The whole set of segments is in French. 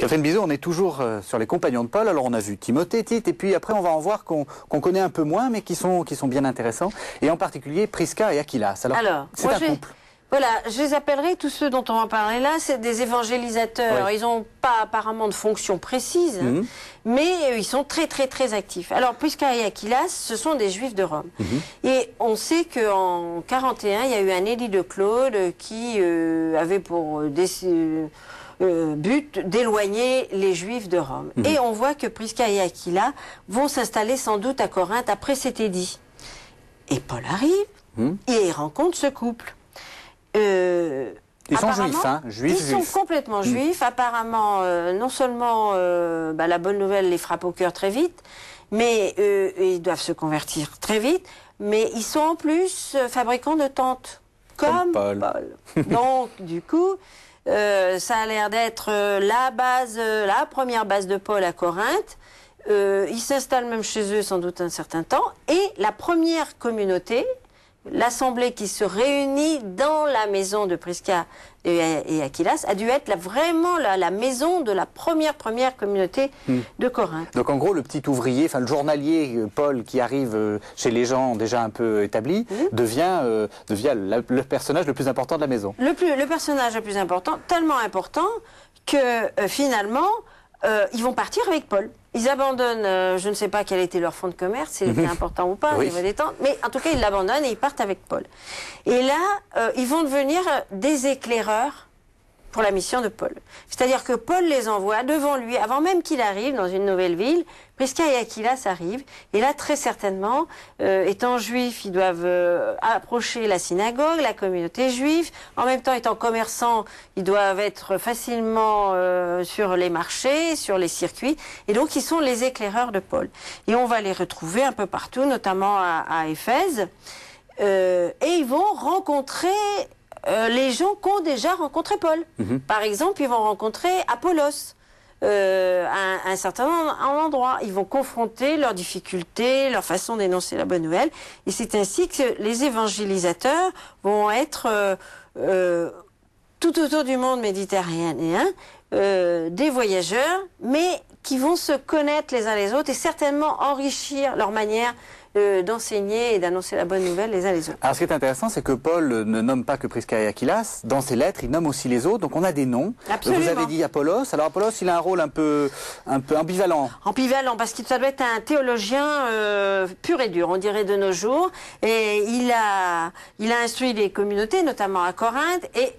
Catherine Bizot, on est toujours sur les compagnons de Paul. Alors on a vu Timothée, Tite, et puis après on va en voir qu'on connaît un peu moins, mais qui sont bien intéressants. Et en particulier Prisca et Aquilas. Alors c'est un couple. Voilà, je les appellerai, tous ceux dont on va parler là, c'est des évangélisateurs. Oui. Ils n'ont pas apparemment de fonction précise, mais ils sont très très très actifs. Alors Prisca et Aquilas, ce sont des Juifs de Rome. Et on sait qu'en 41, il y a eu un édit de Claude qui avait pour but d'éloigner les Juifs de Rome. Et on voit que Prisca et Aquila vont s'installer sans doute à Corinthe après cet édit. Et Paul arrive et il rencontre ce couple. Ils sont juifs, hein, ils sont complètement juifs. Apparemment, non seulement la bonne nouvelle les frappe au cœur très vite, mais ils doivent se convertir très vite, mais ils sont en plus fabricants de tentes, comme Paul. Donc, du coup, ça a l'air d'être la première base de Paul à Corinthe. Ils s'installent même chez eux sans doute un certain temps. Et la première communauté, l'assemblée qui se réunit dans la maison de Prisca et Aquilas, a dû être vraiment la maison de la première communauté de Corinthe. Donc en gros, le petit ouvrier, enfin le journalier Paul qui arrive chez les gens déjà un peu établis, devient le personnage le plus important de la maison. Le personnage le plus important, tellement important que finalement, ils vont partir avec Paul. Ils abandonnent, je ne sais pas quel était leur fonds de commerce, s'il était important ou pas, mais en tout cas ils l'abandonnent et ils partent avec Paul. Et là, ils vont devenir des éclaireurs pour la mission de Paul. C'est-à-dire que Paul les envoie devant lui, avant même qu'il arrive dans une nouvelle ville. Prisca et Aquilas arrivent, et là très certainement, étant juifs, ils doivent approcher la synagogue, la communauté juive. En même temps, étant commerçants, ils doivent être facilement sur les marchés, sur les circuits, et donc ils sont les éclaireurs de Paul. Et on va les retrouver un peu partout, notamment à Éphèse, et ils vont rencontrer les gens qui ont déjà rencontré Paul. Par exemple, ils vont rencontrer Apollos à un certain endroit. Ils vont confronter leurs difficultés, leur façon d'énoncer la bonne nouvelle. Et c'est ainsi que les évangélisateurs vont être tout autour du monde méditerranéen, des voyageurs, mais qui vont se connaître les uns les autres et certainement enrichir leur manière d'enseigner et d'annoncer la bonne nouvelle les uns les autres. Alors ce qui est intéressant, c'est que Paul ne nomme pas que Prisca et Aquilas. Dans ses lettres, il nomme aussi les autres. Donc on a des noms. Absolument. Vous avez dit Apollos. Alors Apollos, il a un rôle un peu ambivalent. Ambivalent, parce qu'il doit être un théologien pur et dur, on dirait de nos jours. Et il a instruit les communautés, notamment à Corinthe, et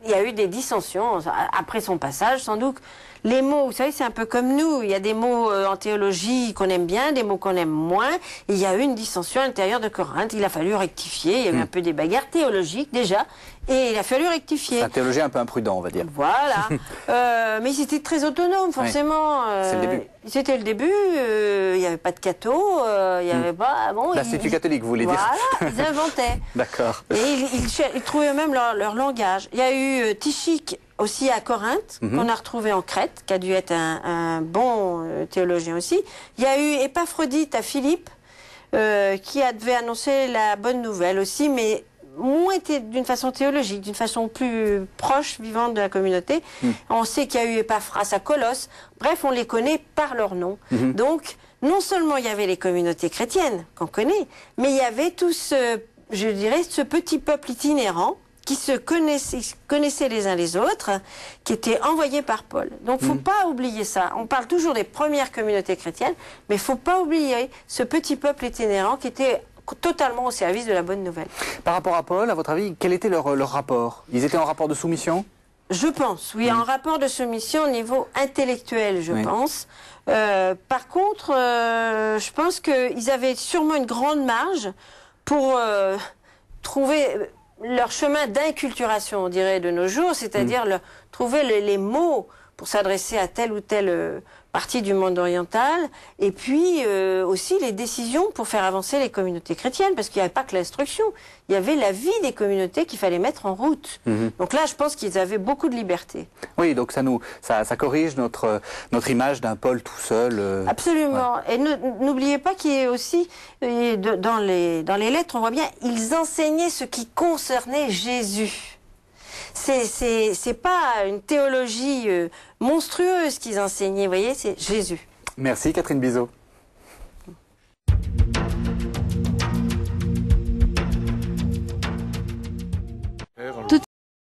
il y a eu des dissensions après son passage, sans doute. Les mots, vous savez, c'est un peu comme nous. Il y a des mots en théologie qu'on aime bien, des mots qu'on aime moins. Et il y a eu une dissension à l'intérieur de Corinthe. Il a fallu rectifier. Il y a eu un peu des bagarres théologiques déjà. Et il a fallu rectifier. C'est un théologien un peu imprudent, on va dire. Voilà. Mais ils étaient très autonomes, forcément. C'est le début. C'était le début. Il n'y avait pas de catho. Il n'y avait pas... Bon, l'Institut catholique, vous voulez dire. Voilà, ils inventaient. D'accord. Et ils trouvaient eux-mêmes leur langage. Il y a eu Tychique aussi à Corinthe, qu'on a retrouvé en Crète, qui a dû être un bon théologien aussi. Il y a eu Épaphrodite à Philippe, qui devait annoncer la bonne nouvelle aussi, mais moins d'une façon théologique, d'une façon plus proche, vivante de la communauté. On sait qu'il y a eu Épaphras à Colosse. Bref, on les connaît par leur nom. Donc, non seulement il y avait les communautés chrétiennes, qu'on connaît, mais il y avait tout ce, je dirais, ce petit peuple itinérant, qui se connaissaient les uns les autres, qui étaient envoyés par Paul. Donc, il ne faut pas oublier ça. On parle toujours des premières communautés chrétiennes, mais il ne faut pas oublier ce petit peuple itinérant qui était totalement au service de la bonne nouvelle. Par rapport à Paul, à votre avis, quel était leur rapport? Ils étaient en rapport de soumission? Je pense, oui, en rapport de soumission au niveau intellectuel, je pense. Par contre, je pense qu'ils avaient sûrement une grande marge pour trouver leur chemin d'inculturation, on dirait, de nos jours, c'est-à-dire trouver les mots pour s'adresser à telle ou telle partie du monde oriental, et puis aussi les décisions pour faire avancer les communautés chrétiennes, parce qu'il n'y avait pas que l'instruction, il y avait la vie des communautés qu'il fallait mettre en route. Donc là, je pense qu'ils avaient beaucoup de liberté. Oui, donc ça corrige notre image d'un Paul tout seul. Absolument. Ouais. Et n'oubliez pas qu'il y a aussi, dans les lettres, on voit bien, ils enseignaient ce qui concernait Jésus. c'est pas une théologie monstrueuse qu'ils enseignaient, vous voyez, c'est Jésus. Merci Catherine Bizot.